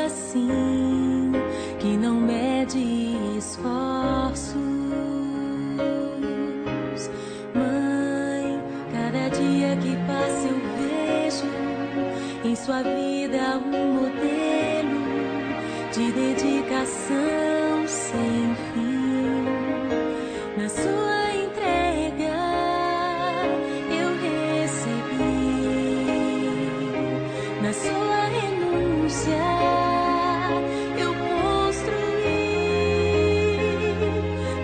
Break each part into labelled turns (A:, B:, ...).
A: assim, que não mede esforços. Mãe, cada dia que passa eu vejo em sua vida um modelo de dedicação sem fim. Na sua entrega eu recebi, na sua renúncia eu construí,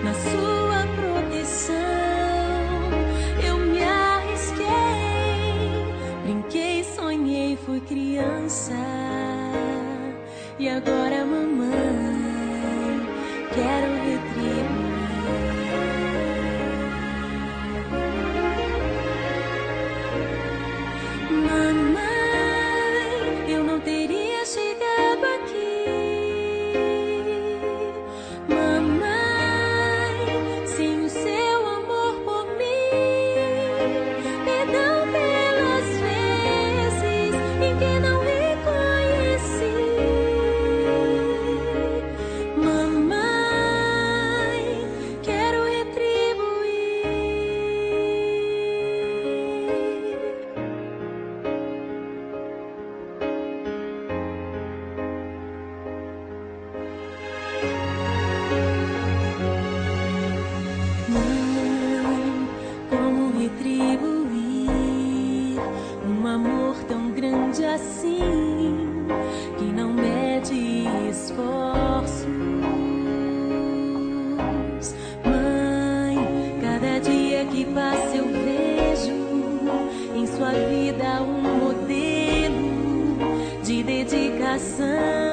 A: na sua proteção eu me arrisquei, brinquei, sonhei, fui criança. E agora, mamãe, quero retribuir. Mamãe, eu não teria chegado aqui. Mamãe, sem o seu amor por mim. Perdão pelas vezes em que não reconheci. Mamãe, quero retribuir. Mãe, como retribuir um amor tão grande assim, que não mede esforços? Mãe, cada dia que passa eu vejo em sua vida um modelo de dedicação